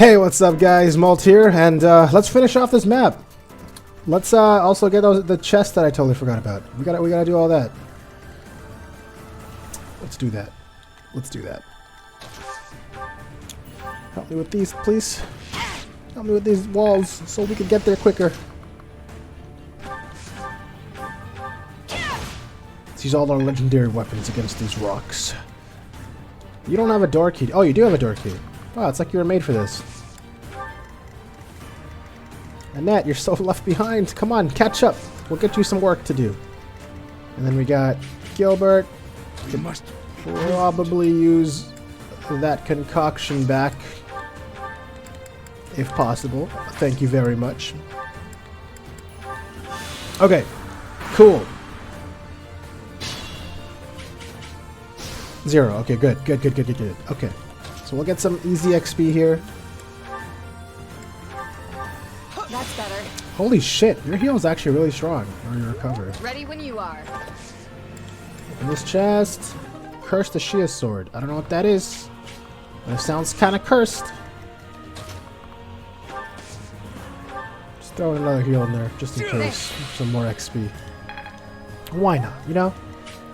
Hey, what's up guys, Malt here, and let's finish off this map. Let's also get the chest that I totally forgot about. We gotta do all that. Let's do that. Let's do that. Help me with these, please. Help me with these walls so we can get there quicker. Let's use all our legendary weapons against these rocks. You don't have a door key. Oh, you do have a door key. Wow, it's like you were made for this. Annette, you're so left behind. Come on, catch up. We'll get you some work to do. And then we got Gilbert. You must probably use that concoction back, if possible. Thank you very much. Okay, cool. 0. Okay, good. Okay, so we'll get some easy XP here. That's better. Holy shit, your heal is actually really strong. Or your recover. Ready when you are. Open this chest. Curse the Shia sword. I don't know what that is, but it sounds kind of cursed. Just throw another heal in there, just in case. Some more XP. Why not, you know?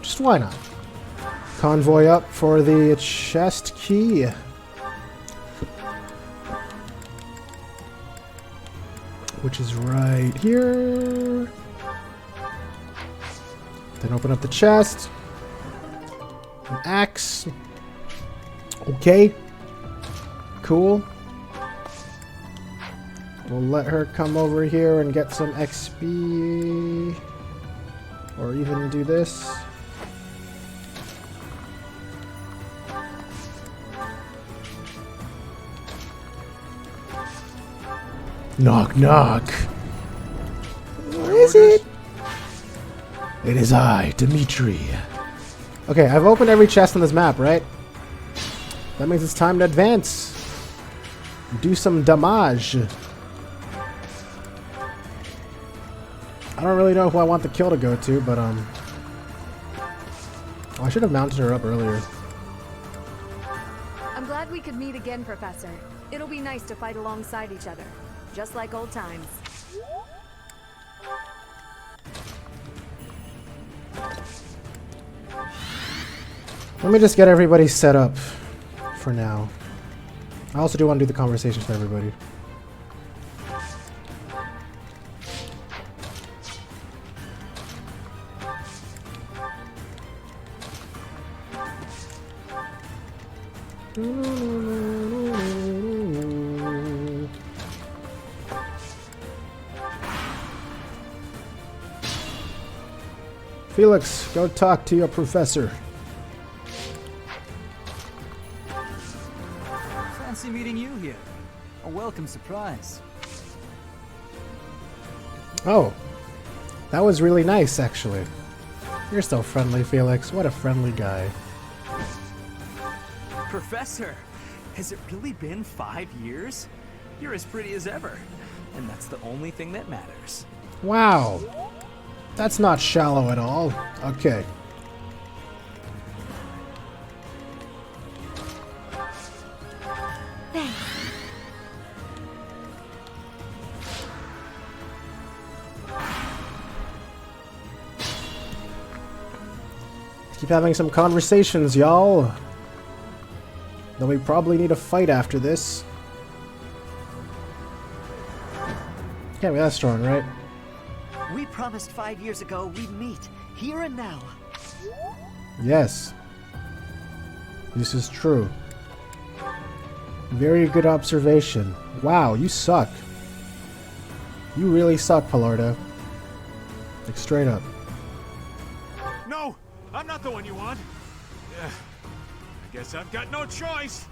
Just why not? Convoy up for the chest key. Which is right here. Then open up the chest. An axe. Okay. Cool. We'll let her come over here and get some XP. Or even do this. Knock, knock. Who is it? It is I, Dimitri. Okay, I've opened every chest on this map, right? That means it's time to advance. Do some damage. I don't really know who I want the kill to go to, but oh, I should have mounted her up earlier. I'm glad we could meet again, Professor. It'll be nice to fight alongside each other. Just like old times. Let me just get everybody set up for now. I also do want to do the conversations for everybody. Felix, go talk to your professor. Fancy meeting you here. A welcome surprise. Oh, that was really nice, actually. You're so friendly, Felix. What a friendly guy. Professor, has it really been 5 years? You're as pretty as ever, and that's the only thing that matters. Wow. That's not shallow at all. Okay. Keep having some conversations, y'all. Though we probably need a fight after this. Can't be that strong, right? We promised 5 years ago we'd meet, here and now. Yes. This is true. Very good observation. Wow, you suck. You really suck, PepeLaugh. Like, straight up. No! I'm not the one you want! I guess I've got no choice!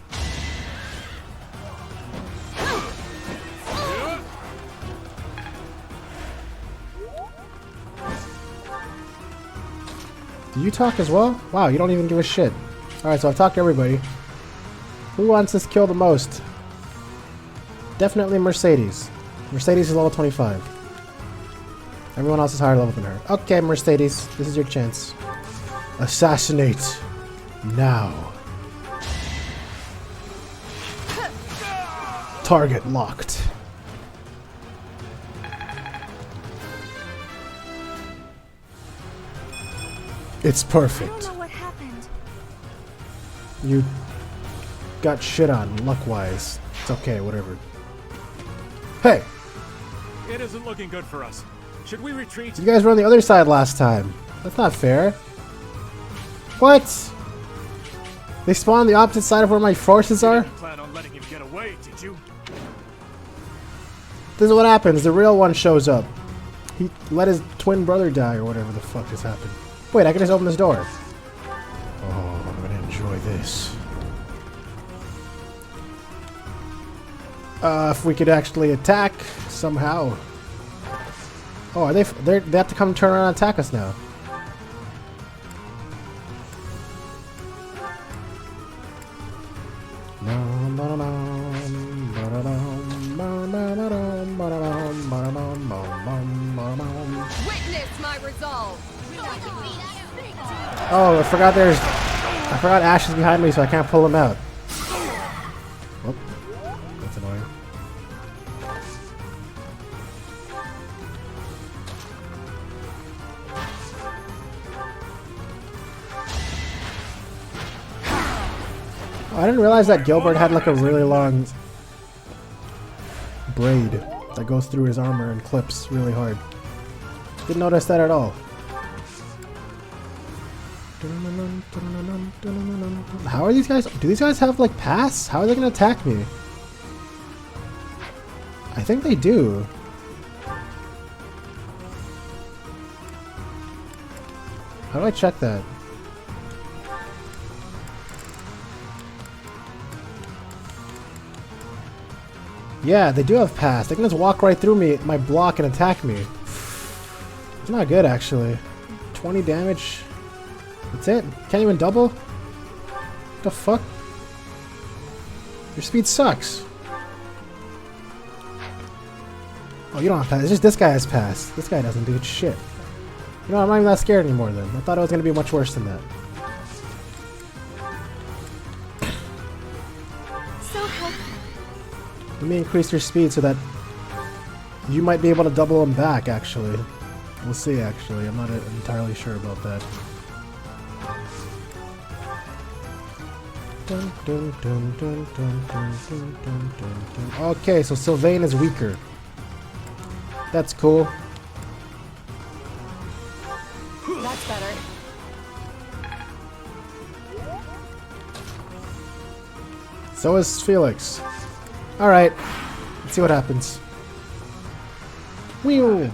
Do you talk as well? Wow, you don't even give a shit. Alright, so I've talked to everybody. Who wants this kill the most? Definitely Mercedes. Mercedes is level 25. Everyone else is higher level than her. Okay, Mercedes, this is your chance. Assassinate now. Target locked. It's I perfect. don't know what happened. You got shit on, luck-wise. It's okay, whatever. Hey! It isn't looking good for us. Should we retreat? You guys were on the other side last time. That's not fair. What? They spawned on the opposite side of where my forces You are? didn't plan on letting him get away, did you? This is what happens. The real one shows up. He let his twin brother die or whatever the fuck has happened. Wait, I can just open this door. Oh, I'm gonna enjoy this. If we could actually attack somehow. Oh, they have to come turn around and attack us now. Witness my resolve. Oh, I forgot Ash is behind me, so I can't pull him out. Whoop. That's annoying. Oh, I didn't realize that Gilbert had like a really long braid that goes through his armor and clips really hard. Didn't notice that at all. How are these guys? Do these guys have like pass? How are they gonna attack me? I think they do. How do I check that? Yeah, they do have pass. They can just walk right through me, my block, and attack me. It's not good, actually. 20 damage. That's it? Can't even double? What the fuck? Your speed sucks. Oh, you don't have pass. It's just this guy has pass. This guy doesn't do shit. You know, I'm not even that scared anymore then. I thought it was going to be much worse than that. So helpful. Let me increase your speed so that you might be able to double him back, actually. We'll see, actually. I'm not entirely sure about that. Dun, dun, dun, dun, dun, dun, dun, dun, dun, dun. Okay, so Sylvain is weaker. That's cool. That's better. So is Felix. Alright, let's see what happens. Whew.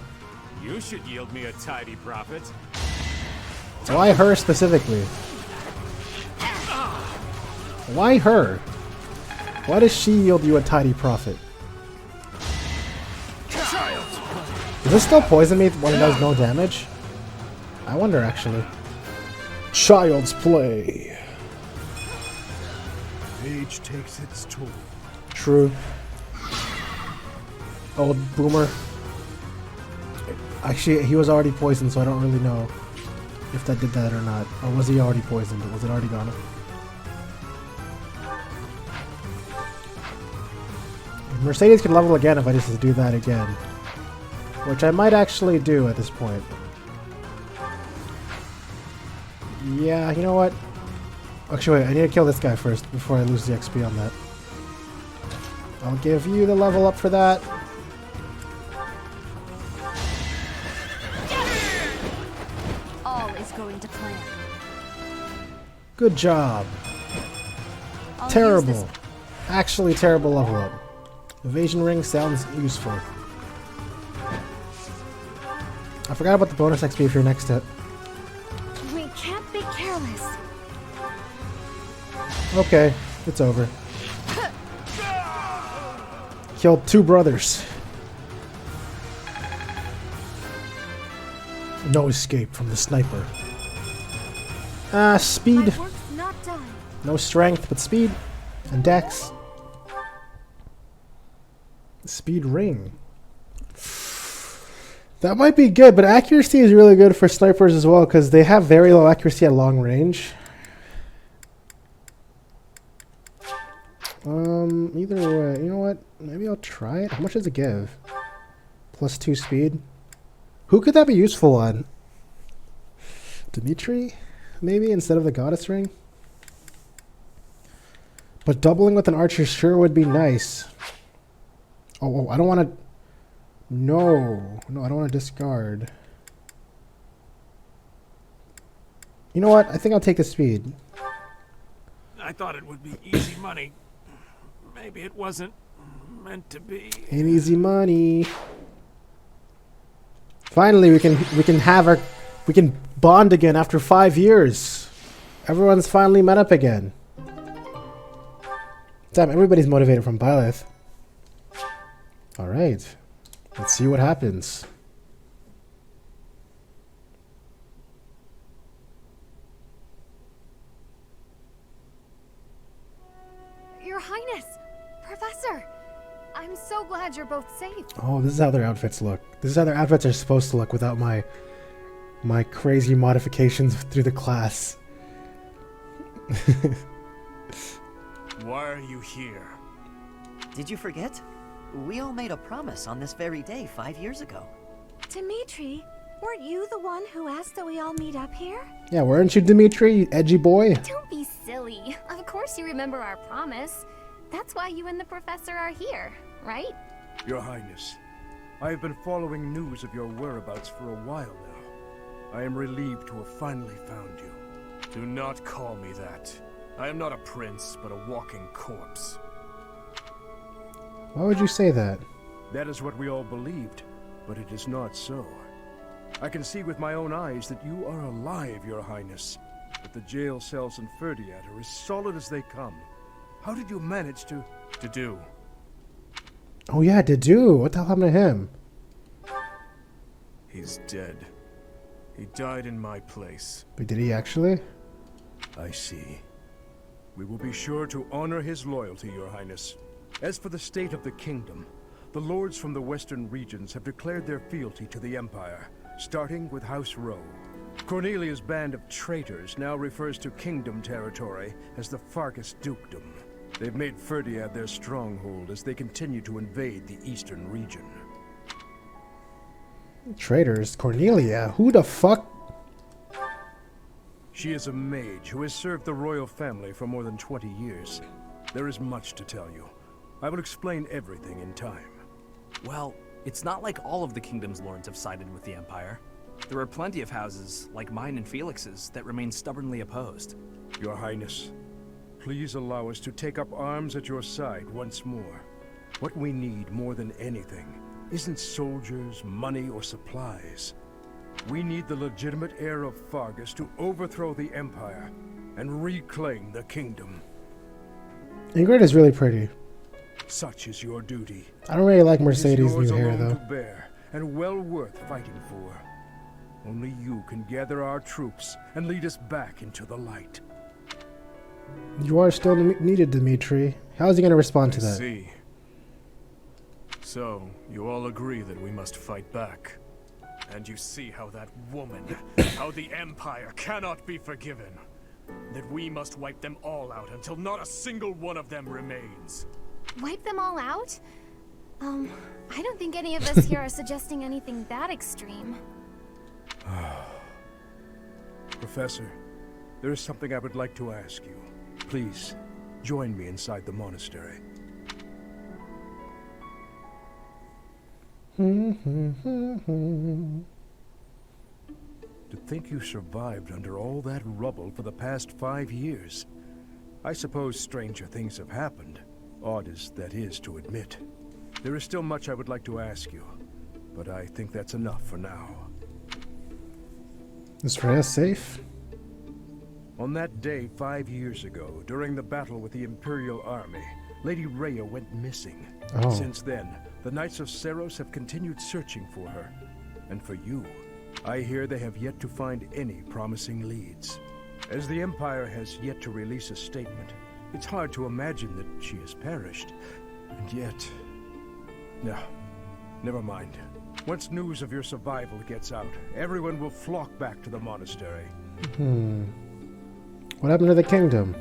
You should yield me a tidy profit. Why her specifically? Why her? Why does she yield you a tidy profit? Does this still poison me when it does no damage? I wonder, actually. Child's play. Age takes its toll. True. Old boomer. Actually, he was already poisoned, so I don't really know if that did that or not. Or was he already poisoned? Was it already gone? Mercedes can level again if I just do that again. Which I might actually do at this point. Yeah, you know what? Actually, wait, I need to kill this guy first before I lose the XP on that. I'll give you the level up for that. All is going to plan. Good job. I'll use Terrible. this- Actually terrible level up. Evasion ring sounds useful. I forgot about the bonus XP if you're next to it. We can't be careless. Okay, it's over. Killed 2 brothers. No escape from the sniper. Speed. My work's not done. No strength, but speed. And dex. Speed ring. That might be good, but accuracy is really good for snipers as well, because they have very low accuracy at long range. Either way, you know what? Maybe I'll try it. How much does it give? +2 speed. Who could that be useful on? Dimitri? Maybe instead of the goddess ring? But doubling with an archer sure would be nice. Oh, I don't want to... No, I don't want to discard. You know what? I think I'll take the speed. I thought it would be easy money. Maybe it wasn't meant to be. Ain't easy money. Finally, we can bond again after 5 years. Everyone's finally met up again. Damn, everybody's motivated from Byleth. All right, let's see what happens. Your Highness! Professor! I'm so glad you're both safe. Oh, this is how their outfits look. This is how their outfits are supposed to look without my crazy modifications through the class. Why are you here? Did you forget? We all made a promise on this very day 5 years ago. Dimitri, weren't you the one who asked that we all meet up here? Yeah, weren't you, Dimitri, you edgy boy? Don't be silly. Of course you remember our promise. That's why you and the professor are here, right? Your Highness, I have been following news of your whereabouts for a while now. I am relieved to have finally found you. Do not call me that. I am not a prince, but a walking corpse. Why would you say that? That is what we all believed, but it is not so. I can see with my own eyes that you are alive, Your Highness. But the jail cells in Ferdiad are as solid as they come. How did you manage to... do? Oh yeah, Dedu. What the hell happened to him? He's dead. He died in my place. But did he actually? I see. We will be sure to honor his loyalty, Your Highness. As for the state of the kingdom, the lords from the western regions have declared their fealty to the Empire, starting with House Rowe. Cornelia's band of traitors now refers to kingdom territory as the Fargus Dukedom. They've made Ferdiad their stronghold as they continue to invade the eastern region. Traitors? Cornelia? Who the fuck? She is a mage who has served the royal family for more than 20 years. There is much to tell you. I will explain everything in time. Well, it's not like all of the kingdom's lords have sided with the Empire. There are plenty of houses, like mine and Felix's, that remain stubbornly opposed. Your Highness, please allow us to take up arms at your side once more. What we need more than anything isn't soldiers, money, or supplies. We need the legitimate heir of Fargus to overthrow the Empire and reclaim the kingdom. Ingrid is really pretty. Such is your duty. I don't really like It is Mercedes' yours new hair alone though. to bear, and well worth fighting for. Only you can gather our troops and lead us back into the light. You are still needed, Dimitri. How is he going to respond to I that? see. So, you all agree that we must fight back. And you see how that woman, how the Empire cannot be forgiven. That we must wipe them all out until not a single one of them remains. Wipe them all out? I don't think any of us here are suggesting anything that extreme. Professor, there is something I would like to ask you. Please, join me inside the monastery. To think you survived under all that rubble for the past 5 years. I suppose stranger things have happened, odd as that is to admit. There is still much I would like to ask you, but I think that's enough for now. Is Rhea safe? On that day 5 years ago, during the battle with the Imperial Army, Lady Rhea went missing. Oh. Since then, the Knights of Seros have continued searching for her. And for you, I hear they have yet to find any promising leads. As the Empire has yet to release a statement, it's hard to imagine that she has perished. And yet... No, never mind. Once news of your survival gets out, everyone will flock back to the monastery. What happened to the kingdom?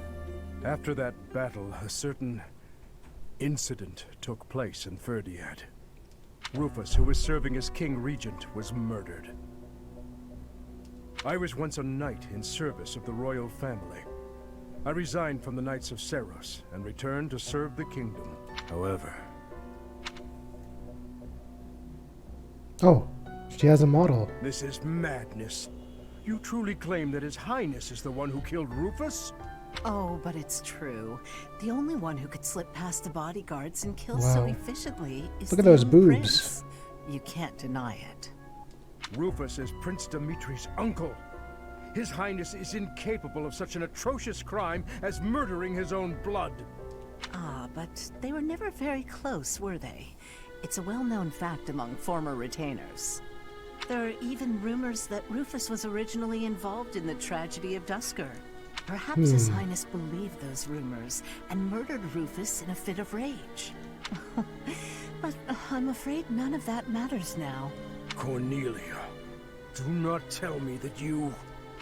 After that battle, a certain incident took place in Ferdiad. Rufus, who was serving as King Regent, was murdered. I was once a knight in service of the royal family. I resigned from the Knights of Seros and returned to serve the kingdom. However... Oh, she has a model. This is madness. You truly claim that His Highness is the one who killed Rufus? Oh, but it's true. The only one who could slip past the bodyguards and kill Wow. so efficiently is Look at the those young boobs. prince. You can't deny it. Rufus is Prince Dimitri's uncle. His Highness is incapable of such an atrocious crime as murdering his own blood. Ah, but they were never very close, were they? It's a well-known fact among former retainers. There are even rumors that Rufus was originally involved in the tragedy of Dusker. Perhaps His Highness believed those rumors and murdered Rufus in a fit of rage. But I'm afraid none of that matters now. Cornelia, do not tell me that you...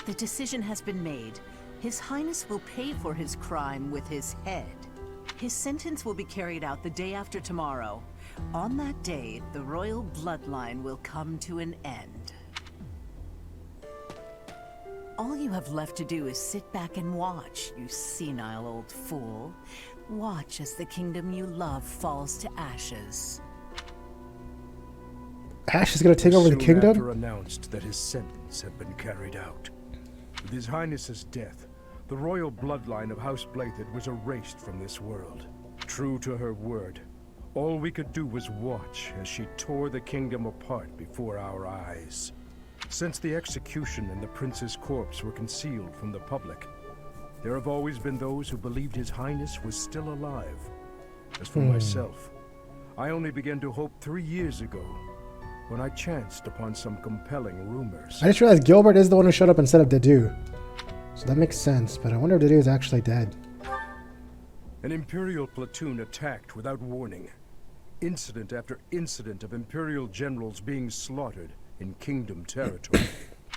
The decision has been made. His Highness will pay for his crime with his head. His sentence will be carried out the day after tomorrow. On that day, the royal bloodline will come to an end. All you have left to do is sit back and watch, you senile old fool. Watch as the kingdom you love falls to ashes. Ash is gonna take over the Soon kingdom? after announced that his sentence had been carried out. With His Highness's death, the royal bloodline of House Blathid was erased from this world. True to her word, all we could do was watch as she tore the kingdom apart before our eyes. Since the execution and the prince's corpse were concealed from the public, there have always been those who believed His Highness was still alive. As for myself, I only began to hope 3 years ago, when I chanced upon some compelling rumors. I just realized Gilbert is the one who showed up instead of Dedu. So that makes sense, but I wonder if Dedu is actually dead. An Imperial platoon attacked without warning. Incident after incident of Imperial generals being slaughtered in Kingdom territory.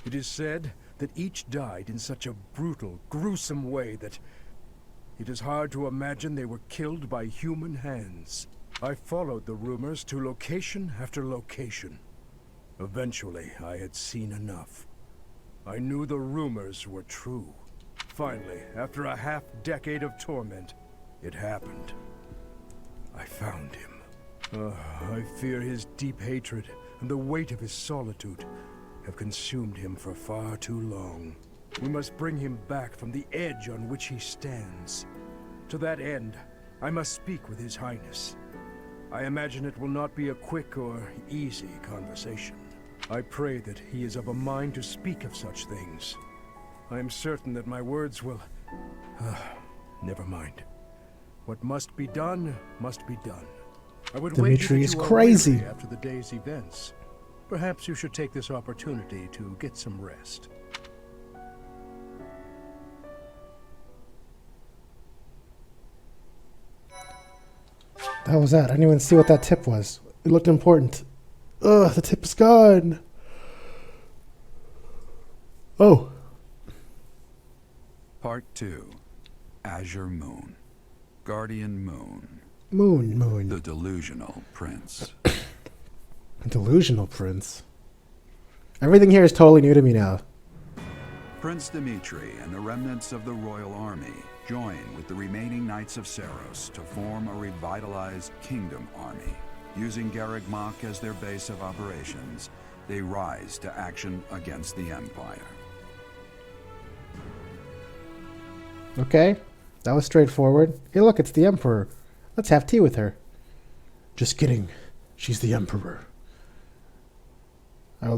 It is said that each died in such a brutal, gruesome way that it is hard to imagine they were killed by human hands. I followed the rumors to location after location. Eventually, I had seen enough. I knew the rumors were true. Finally, after a half-decade of torment, it happened. I found him. I fear his deep hatred and the weight of his solitude have consumed him for far too long. We must bring him back from the edge on which he stands. To that end, I must speak with His Highness. I imagine it will not be a quick or easy conversation. I pray that he is of a mind to speak of such things. I am certain that my words will... never mind. What must be done, must be done. I would wager Dimitri that is you are crazy. weary after the day's events. Perhaps you should take this opportunity to get some rest. The hell was that? I didn't even see what that tip was. It looked important. Ugh, the tip is gone. Oh. Part 2. Azure Moon. Guardian Moon. Moon. The Delusional Prince. Delusional Prince. Everything here is totally new to me now. Prince Dimitri and the remnants of the royal army join with the remaining Knights of Seros to form a revitalized kingdom army. Using Garreg Mach as their base of operations, they rise to action against the Empire. Okay, that was straightforward. Hey look, it's the Emperor. Let's have tea with her. Just kidding. She's the Emperor. I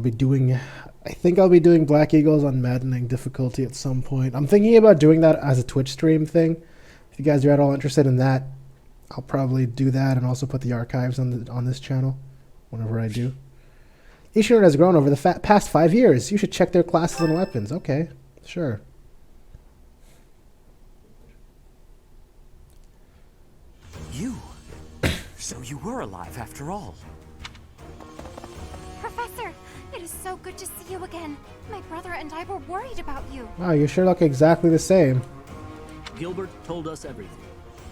think I'll be doing Black Eagles on maddening difficulty at some point. I'm thinking about doing that as a Twitch stream thing. If you guys are at all interested in that, I'll probably do that and also put the archives on this channel whenever I do. Each unit has grown over the past 5 years. You should check their classes and weapons. Okay, sure. You? So you were alive after all. Professor, it is so good to see you again. My brother and I were worried about you. Wow, you sure look exactly the same. Gilbert told us everything.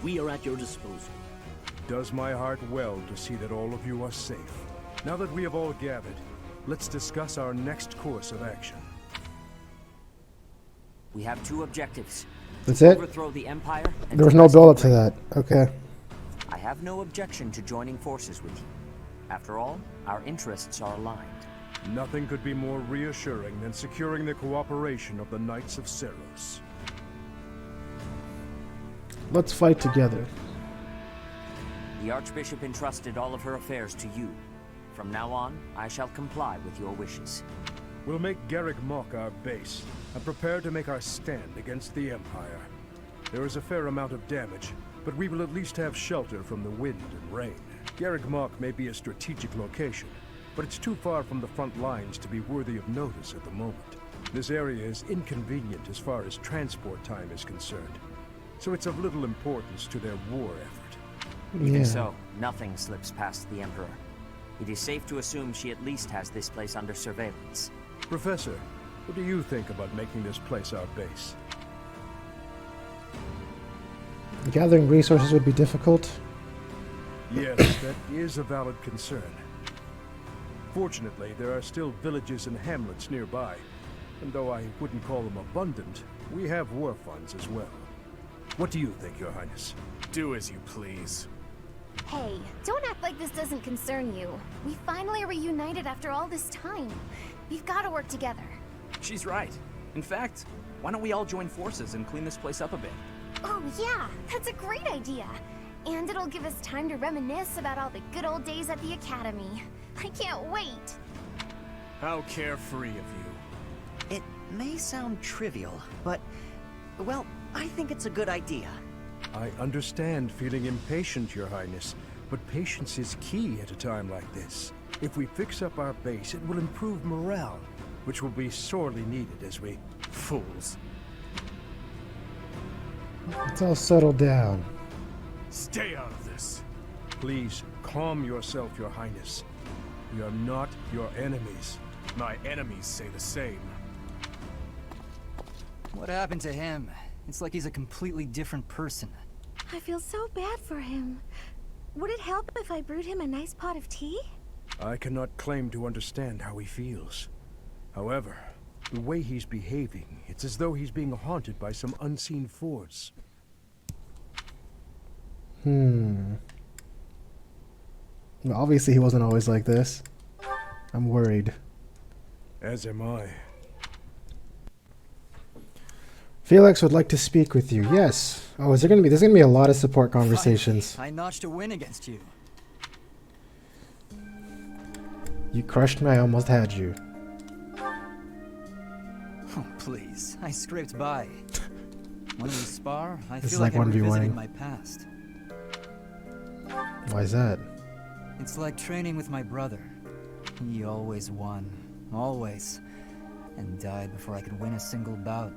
We are at your disposal. does my heart well to see that all of you are safe. Now that we have all gathered, let's discuss our next course of action. We have two objectives. That's it? Overthrow the Empire. And There was to no rescue build up to Britain. that. Okay. I have no objection to joining forces with you. After all, our interests are aligned. Nothing could be more reassuring than securing the cooperation of the Knights of Seros. Let's fight together. The Archbishop entrusted all of her affairs to you. From now on, I shall comply with your wishes. We'll make Garreg Mach our base, and prepare to make our stand against the Empire. There is a fair amount of damage, but we will at least have shelter from the wind and rain. Garreg Mach may be a strategic location, but it's too far from the front lines to be worthy of notice at the moment. This area is inconvenient as far as transport time is concerned, so it's of little importance to their war effort. Even so, nothing slips past the Emperor. It is safe to assume she at least has this place under surveillance. Professor, what do you think about making this place our base? Gathering resources would be difficult. Yes, that is a valid concern. Fortunately, there are still villages and hamlets nearby, and though I wouldn't call them abundant, we have war funds as well. What do you think, Your Highness? Do as you please. Hey, don't act like this doesn't concern you. We finally are reunited after all this time. We've got to work together. She's right. In fact, why don't we all join forces and clean this place up a bit? Oh yeah, that's a great idea. And it'll give us time to reminisce about all the good old days at the Academy. I can't wait. How carefree of you. It may sound trivial, but, well, I think it's a good idea. I understand feeling impatient, Your Highness, but patience is key at a time like this. If we fix up our base, it will improve morale, which will be sorely needed as we... Fools. Let's all settle down. Stay out of this. Please, calm yourself, Your Highness. We are not your enemies. My enemies say the same. What happened to him? It's like he's a completely different person. I feel so bad for him. Would it help if I brewed him a nice pot of tea? I cannot claim to understand how he feels. However, the way he's behaving, it's as though he's being haunted by some unseen force. Well, obviously he wasn't always like this. I'm worried. As am I. Felix would like to speak with you. Yes. Oh, there's gonna be a lot of support conversations. I notched a win against you. You crushed me, I almost had you. Oh, please. I scraped by. When we spar, I This feel is like like I'm 1v1. revisiting my past. Why is that? It's like training with my brother. He always won. Always. And died before I could win a single bout.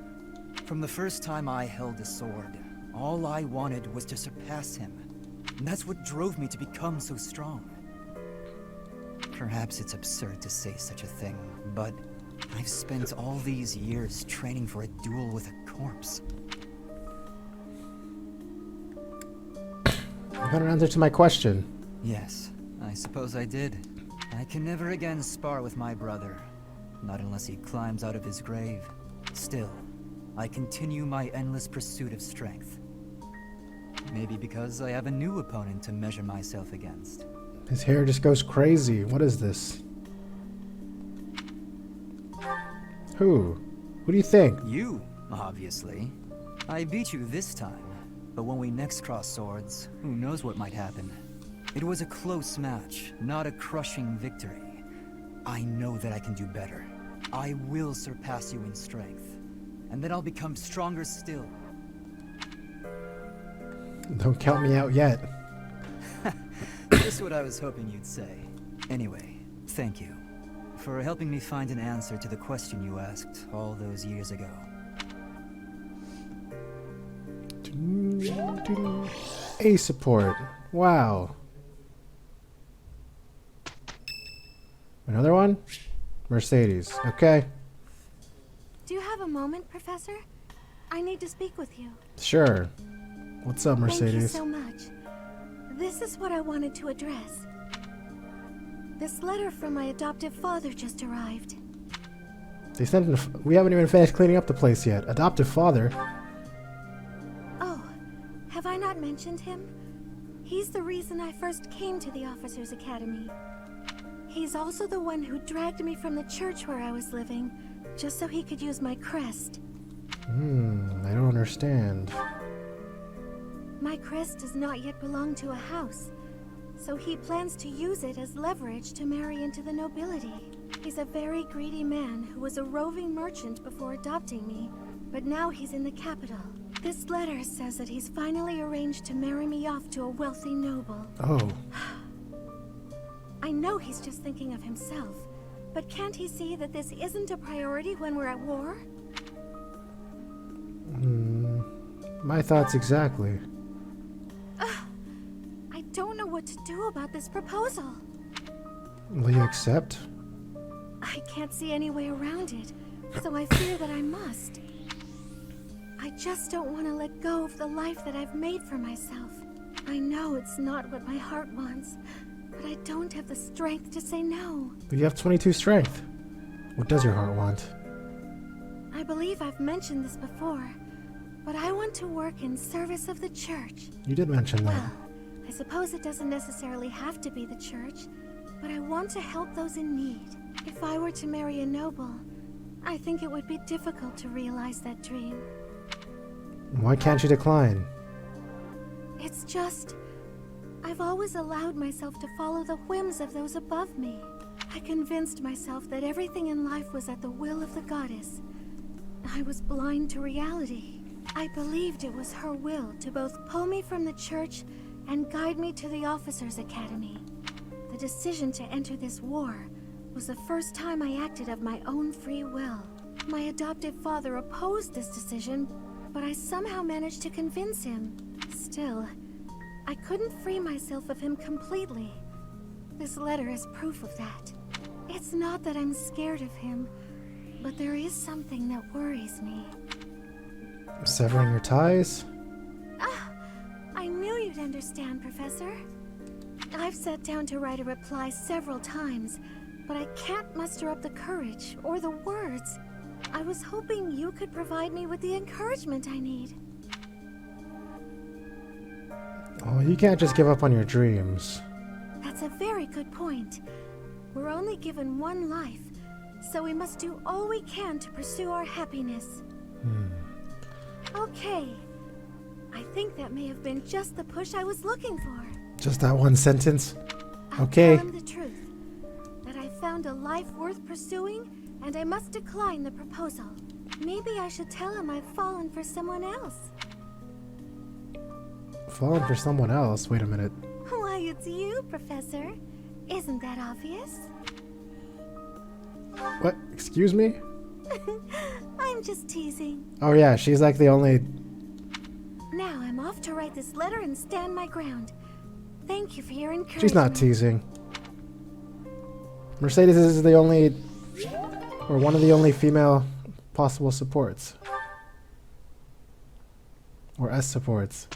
From the first time I held a sword, all I wanted was to surpass him. And that's what drove me to become so strong. Perhaps it's absurd to say such a thing, but I've spent all these years training for a duel with a corpse. You got an answer to my question. Yes, I suppose I did. I can never again spar with my brother. Not unless he climbs out of his grave. Still, I continue my endless pursuit of strength. Maybe because I have a new opponent to measure myself against. His hair just goes crazy. What is this? Who? Who do you think? You, obviously. I beat you this time. But when we next cross swords, who knows what might happen. It was a close match, not a crushing victory. I know that I can do better. I will surpass you in strength. And then I'll become stronger still. Don't count me out yet. Just what I was hoping you'd say. Anyway, thank you for helping me find an answer to the question you asked all those years ago. A support. Wow. Another one? Mercedes. Okay. Do you have a moment, Professor? I need to speak with you. Sure. What's up, Mercedes? Thank you so much. This is what I wanted to address. This letter from my adoptive father just arrived. They sent we haven't even finished cleaning up the place yet. Adoptive father? Oh, have I not mentioned him? He's the reason I first came to the Officers' Academy. He's also the one who dragged me from the church where I was living, just so he could use my crest. I don't understand. My crest does not yet belong to a house, so he plans to use it as leverage to marry into the nobility. He's a very greedy man who was a roving merchant before adopting me, but now he's in the capital. This letter says that he's finally arranged to marry me off to a wealthy noble. Oh. I know he's just thinking of himself, but can't he see that this isn't a priority when we're at war? My thoughts exactly. I don't know what to do about this proposal. Will you accept? I can't see any way around it, so I fear that I must. I just don't want to let go of the life that I've made for myself. I know it's not what my heart wants, but I don't have the strength to say no. But you have 22 strength. What does your heart want? I believe I've mentioned this before, but I want to work in service of the church. You did mention that. Well, I suppose it doesn't necessarily have to be the church, but I want to help those in need. If I were to marry a noble, I think it would be difficult to realize that dream. Why can't you decline? It's just, I've always allowed myself to follow the whims of those above me. I convinced myself that everything in life was at the will of the goddess. I was blind to reality. I believed it was her will to both pull me from the church and guide me to the Officers' Academy. The decision to enter this war was the first time I acted of my own free will. My adoptive father opposed this decision, but I somehow managed to convince him. Still, I couldn't free myself of him completely. This letter is proof of that. It's not that I'm scared of him, but there is something that worries me. Severing your ties? I knew you'd understand, Professor. I've sat down to write a reply several times, but I can't muster up the courage or the words. I was hoping you could provide me with the encouragement I need. Oh, you can't just give up on your dreams. That's a very good point. We're only given one life, so we must do all we can to pursue our happiness. Okay. I think that may have been just the push I was looking for. Just that one sentence? I'll Okay. tell him the truth. That I found a life worth pursuing, and I must decline the proposal. Maybe I should tell him I've fallen for someone else. Fallen for someone else? Wait a minute. Why, it's you, Professor. Isn't that obvious? What? Excuse me? I'm just teasing. Oh yeah, she's like the only... Now I'm off to write this letter and stand my ground. Thank you for your encouragement. She's not teasing. Mercedes is the only... or one of the only female possible supports. Or S supports.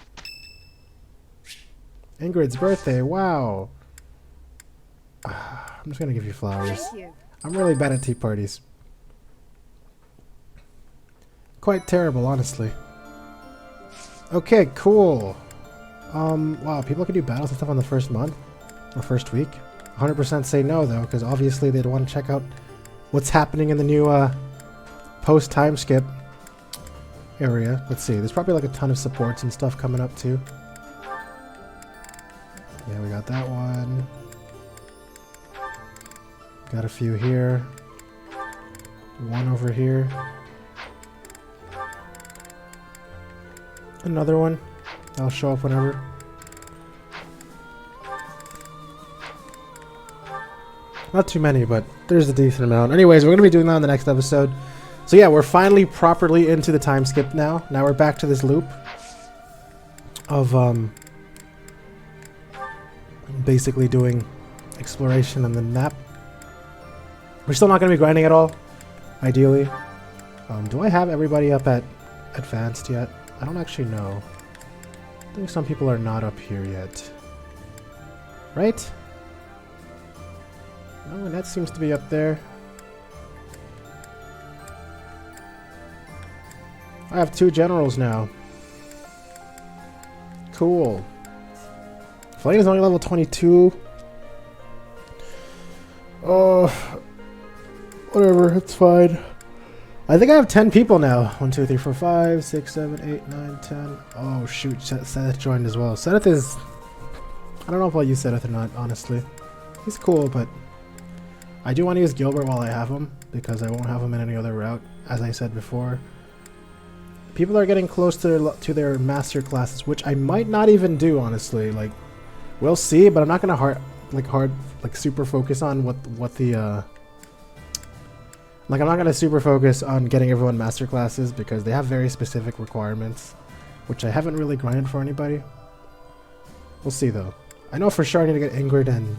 Ingrid's birthday, wow! I'm just gonna give you flowers. Thank you. I'm really bad at tea parties. Quite terrible, honestly. Okay, cool. Wow, people can do battles and stuff on the first month? Or first week? 100% say no, though, because obviously they'd want to check out what's happening in the new, post-time skip area. Let's see, there's probably like a ton of supports and stuff coming up, too. Yeah, we got that one. Got a few here. One over here. Another one. That'll show up whenever. Not too many, but there's a decent amount. Anyways, we're going to be doing that in the next episode. So yeah, we're finally properly into the time skip now. Now we're back to this loop of basically doing exploration on the map. We're still not going to be grinding at all, ideally. Do I have everybody up at advanced yet? I don't actually know. I think some people are not up here yet. Right? Oh, and that seems to be up there. I have 2 generals now. Cool. Flame is only level 22. Oh, whatever, it's fine. I think I have 10 people now. 1, 2, 3, 4, 5, 6, 7, 8, 9, 10. Oh shoot, Seth joined as well. Seth is... I don't know if I'll use Seth or not, honestly. He's cool, but... I do want to use Gilbert while I have him, because I won't have him in any other route, as I said before. People are getting close to their master classes, which I might not even do, honestly. Like, we'll see, but I'm not gonna super focus on what the like, I'm not gonna super focus on getting everyone master classes because they have very specific requirements, which I haven't really grinded for anybody. We'll see though. I know for sure I need to get Ingrid and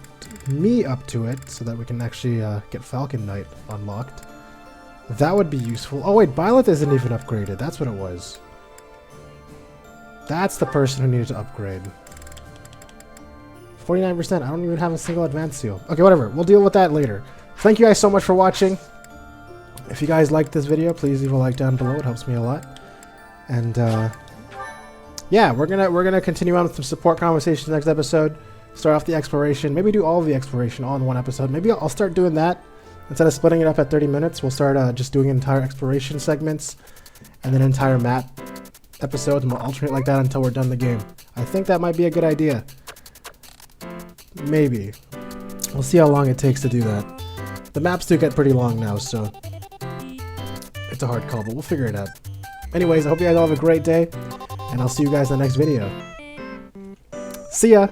me up to it so that we can actually get Falcon Knight unlocked. That would be useful. Oh wait, Byleth isn't even upgraded. That's what it was. That's the person who needed to upgrade. 49%. I don't even have a single advanced seal. Okay, whatever. We'll deal with that later. Thank you guys so much for watching. If you guys liked this video, please leave a like down below. It helps me a lot. And yeah, we're gonna continue on with some support conversations next episode. Start off the exploration. Maybe do all of the exploration all in one episode. Maybe I'll start doing that. Instead of splitting it up at 30 minutes, we'll start just doing entire exploration segments and then entire map episodes, and we'll alternate like that until we're done the game. I think that might be a good idea. Maybe. We'll see how long it takes to do that. The maps do get pretty long now, so it's a hard call, but we'll figure it out. Anyways, I hope you guys all have a great day, and I'll see you guys in the next video. See ya!